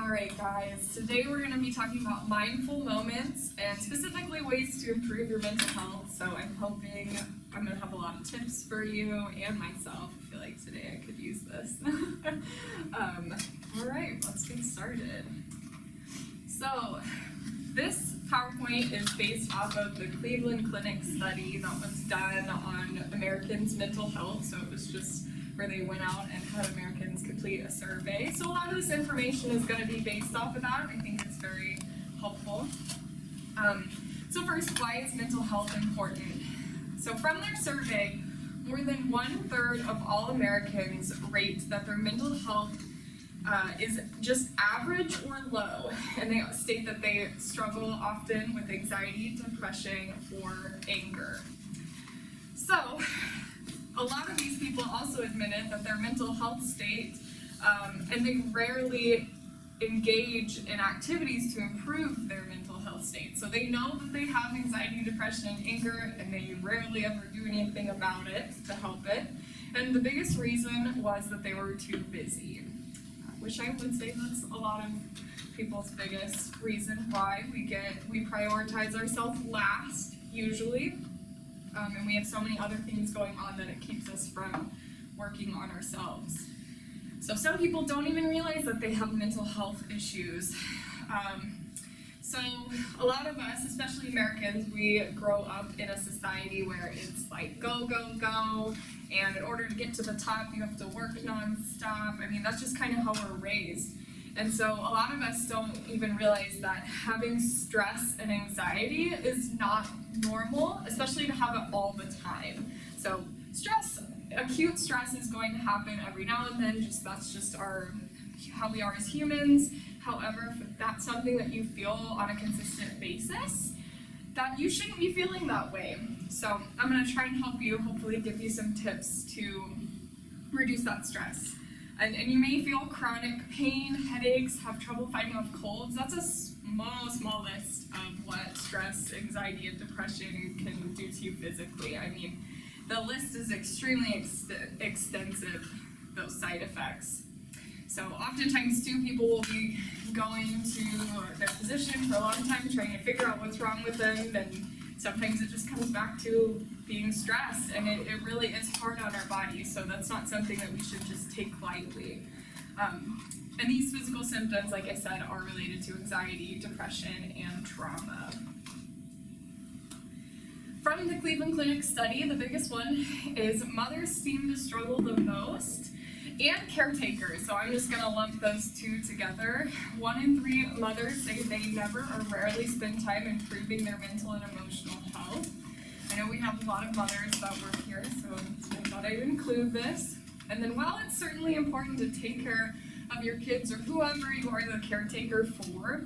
Alright guys, today we're going to be talking about mindful moments and specifically ways to improve your mental health. So I'm hoping I'm going to have a lot of tips for you and myself. I feel like today I could use this. Alright, let's get started. So this PowerPoint is based off of the Cleveland Clinic study that was done on Americans' mental health. So it was just where they went out and had Americans complete a survey. So a lot of this information is going to be based off of that. I think it's very helpful. So first, why is mental health important? So from their survey, more than 1/3 of all Americans rate that their mental health is just average or low, and they state that they struggle often with anxiety, depression, or anger. So a lot of these people also admitted that their mental health state, and they rarely engage in activities to improve their mental health state. So they know that they have anxiety, depression, and anger, and they rarely ever do anything about it to help it. And the biggest reason was that they were too busy, which I would say that's a lot of people's biggest reason why we prioritize ourselves last, usually. And we have so many other things going on that it keeps us from working on ourselves. So some people don't even realize that they have mental health issues. So a lot of us, especially Americans, we grow up in a society where it's like go, go, go, and in order to get to the top, you have to work nonstop. I mean, that's just kind of how we're raised. And so a lot of us don't even realize that having stress and anxiety is not normal, especially to have it all the time. So acute stress is going to happen every now and then, that's just how we are as humans. However, if that's something that you feel on a consistent basis, that you shouldn't be feeling that way. So I'm going to try and help you, hopefully give you some tips to reduce that stress. And you may feel chronic pain, headaches, have trouble fighting off colds. That's a small list of what stress, anxiety, and depression can do to you physically. I mean, the list is extremely extensive, those side effects. So oftentimes too, people will be going to their physician for a long time trying to figure out what's wrong with them, and sometimes it just comes back to being stressed, and it really is hard on our bodies, so that's not something that we should just take lightly. And these physical symptoms, like I said, are related to anxiety, depression, and trauma. From the Cleveland Clinic study, the biggest one is mothers seem to struggle the most, and caretakers. So I'm just going to lump those two together. 1 in 3 mothers say they never or rarely spend time improving their mental and emotional health. I know we have a lot of mothers that work here, so I thought I'd include this. And then while it's certainly important to take care of your kids or whoever you are the caretaker for,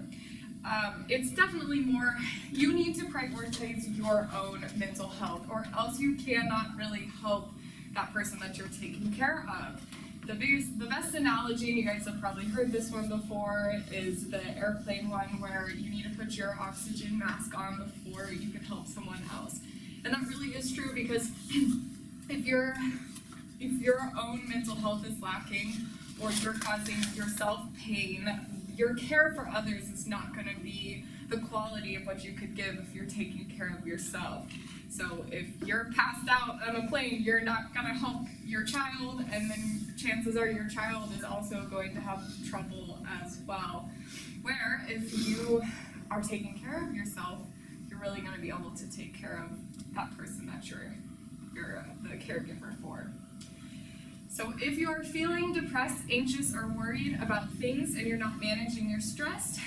it's definitely more, you need to prioritize your own mental health, or else you cannot really help that person that you're taking care of. The best analogy, and you guys have probably heard this one before, is the airplane one where you need to put your oxygen mask on before you can help someone else. And that really is true, because if your own mental health is lacking, or you're causing yourself pain, your care for others is not going to be the quality of what you could give if you're taking care of yourself. So if you're passed out on a plane, you're not going to help your child, and then chances are your child is also going to have trouble as well. Where if you are taking care of yourself, you're really going to be able to take care of that person that you're the caregiver for. So if you are feeling depressed, anxious, or worried about things and you're not managing your stress,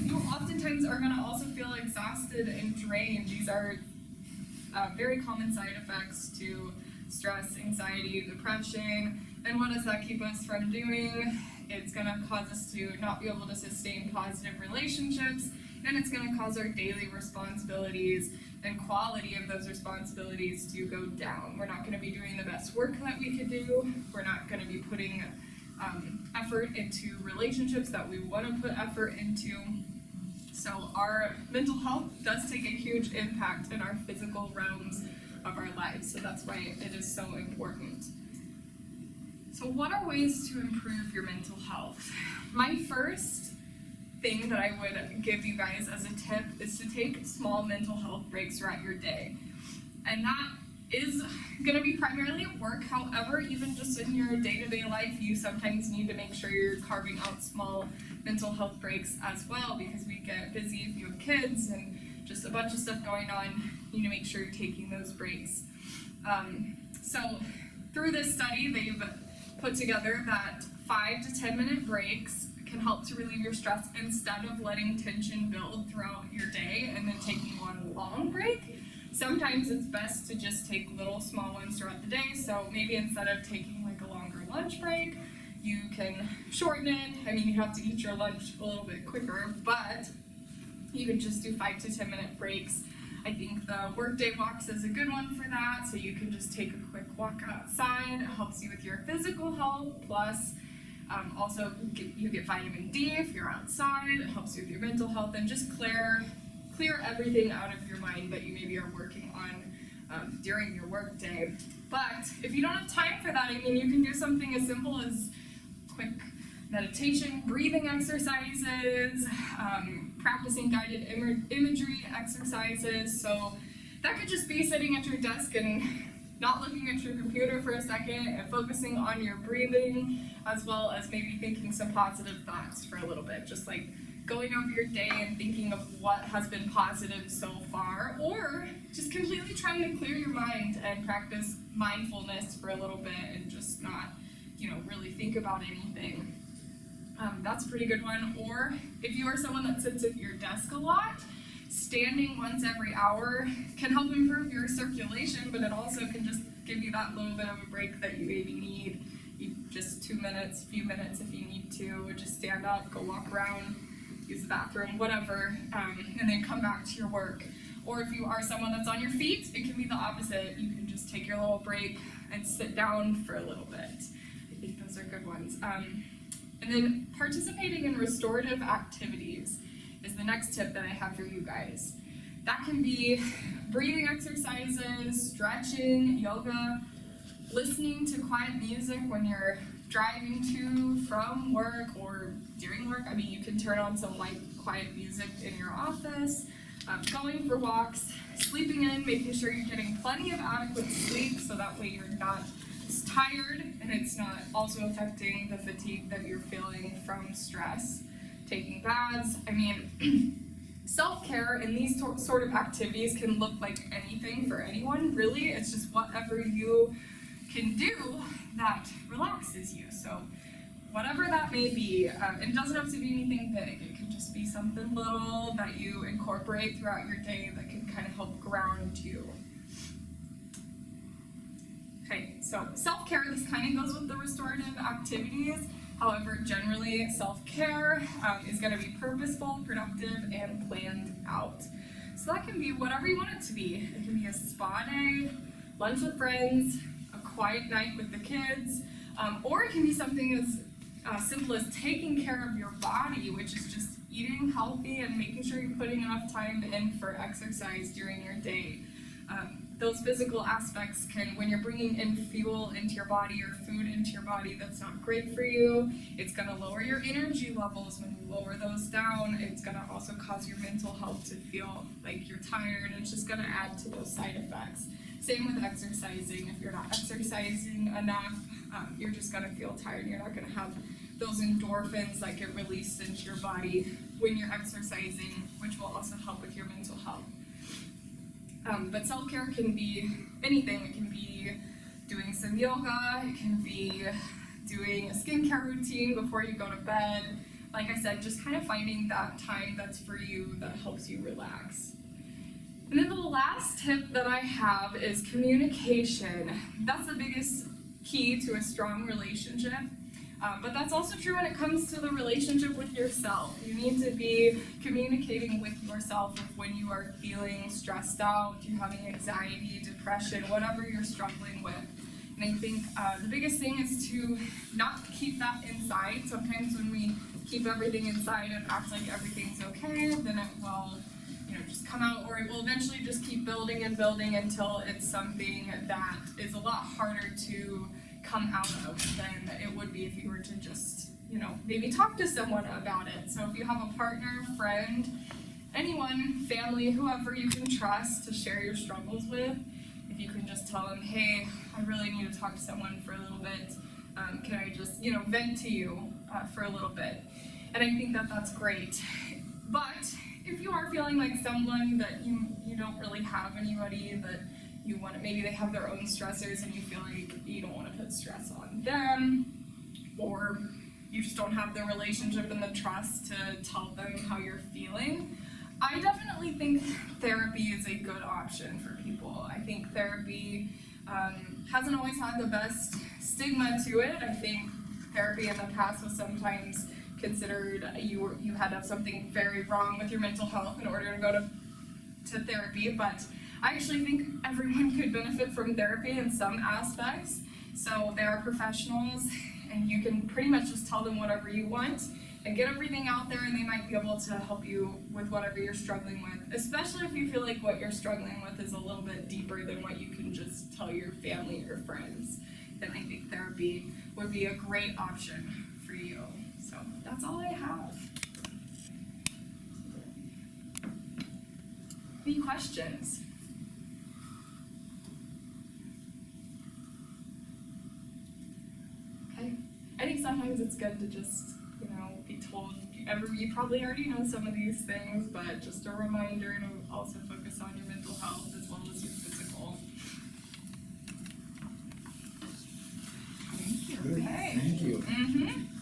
you oftentimes are going to also feel exhausted and drained. These are very common side effects to stress, anxiety, depression. And what does that keep us from doing? It's going to cause us to not be able to sustain positive relationships, and it's going to cause our daily responsibilities and quality of those responsibilities to go down. We're not going to be doing the best work that we could do. We're not going to be putting effort into relationships that we want to put effort into. So our mental health does take a huge impact in our physical realms of our lives, so that's why it is so important. So what are ways to improve your mental health? My first thing that I would give you guys as a tip is to take small mental health breaks throughout your day. And that is going to be primarily at work. However, even just in your day-to-day life, you sometimes need to make sure you're carving out small mental health breaks as well, because we get busy if you have kids and just a bunch of stuff going on. You need to make sure you're taking those breaks. So through this study, they've put together that 5 to 10 minute breaks can help to relieve your stress instead of letting tension build throughout your day and then taking one long break. Sometimes it's best to just take little small ones throughout the day. So maybe instead of taking like a longer lunch break, you can shorten it. I mean, you have to eat your lunch a little bit quicker, but you can just do 5 to 10 minute breaks. I think the workday walks is a good one for that. So you can just take a quick walk outside. It helps you with your physical health, plus also you get vitamin D if you're outside. It helps you with your mental health and just clear everything out of your mind that you maybe are working on during your work day. But if you don't have time for that, I mean, you can do something as simple as quick meditation, breathing exercises, practicing guided imagery exercises. So that could just be sitting at your desk and not looking at your computer for a second and focusing on your breathing, as well as maybe thinking some positive thoughts for a little bit, just like going over your day and thinking of what has been positive so far, or just completely trying to clear your mind and practice mindfulness for a little bit and just not, really think about anything. That's a pretty good one. Or if you are someone that sits at your desk a lot, standing once every hour can help improve your circulation, but it also can just give you that little bit of a break that you maybe need. Just 2 minutes, a few minutes if you need to. Just stand up, go walk around, use the bathroom, whatever, and then come back to your work. Or if you are someone that's on your feet, it can be the opposite. You can just take your little break and sit down for a little bit. I think those are good ones. And then participating in restorative activities is the next tip that I have for you guys. That can be breathing exercises, stretching, yoga, listening to quiet music when you're driving to, from work, or during work. I mean, you can turn on some light, quiet music in your office, going for walks, sleeping in, making sure you're getting plenty of adequate sleep so that way you're not tired and it's not also affecting the fatigue that you're feeling from stress. Taking baths. I mean, self-care in these sort of activities can look like anything for anyone, really. It's just whatever you can do that relaxes you. So whatever that may be, it doesn't have to be anything big. It can just be something little that you incorporate throughout your day that can kind of help ground you. Okay, so self-care, this kind of goes with the restorative activities. However, generally, self-care is going to be purposeful, productive, and planned out. So that can be whatever you want it to be. It can be a spa day, lunch with friends, a quiet night with the kids, or it can be something as simple as taking care of your body, which is just eating healthy and making sure you're putting enough time in for exercise during your day. Those physical aspects can, when you're bringing in fuel into your body or food into your body that's not great for you, it's going to lower your energy levels. When you lower those down, it's going to also cause your mental health to feel like you're tired. It's just going to add to those side effects. Same with exercising. If you're not exercising enough, you're just going to feel tired. You're not going to have those endorphins that get released into your body when you're exercising, which will also help with your mental health. But self-care can be anything. It can be doing some yoga, it can be doing a skincare routine before you go to bed. Like I said, just kind of finding that time that's for you that helps you relax. And then the last tip that I have is communication. That's the biggest key to a strong relationship. But that's also true when it comes to the relationship with yourself. You need to be communicating with yourself when you are feeling stressed out, you're having anxiety, depression, whatever you're struggling with. And I think the biggest thing is to not keep that inside. Sometimes when we keep everything inside and act like everything's okay, then it will just come out, or it will eventually just keep building and building until it's something that is a lot harder to come out of than it would be if you were to just maybe talk to someone about it. So if you have a partner, friend, anyone, family, whoever you can trust to share your struggles with, if you can just tell them, hey, I really need to talk to someone for a little bit. Can I just, vent to you for a little bit? And I think that that's great. But if you are feeling like someone that you don't really have anybody that you want, maybe they have their own stressors and you feel like you don't want to put stress on them, or you just don't have the relationship and the trust to tell them how you're feeling, I definitely think therapy is a good option for people. I think therapy hasn't always had the best stigma to it. I think therapy in the past was sometimes considered you had to have something very wrong with your mental health in order to go to therapy, but I actually think everyone could benefit from therapy in some aspects. So there are professionals, and you can pretty much just tell them whatever you want and get everything out there, and they might be able to help you with whatever you're struggling with, especially if you feel like what you're struggling with is a little bit deeper than what you can just tell your family or friends. Then I think therapy would be a great option for you. So that's all I have. Any questions? Okay. I think sometimes it's good to just, be told. You probably already know some of these things, but just a reminder to also focus on your mental health as well as your physical. Thank you. Okay. Thank you. Mm-hmm.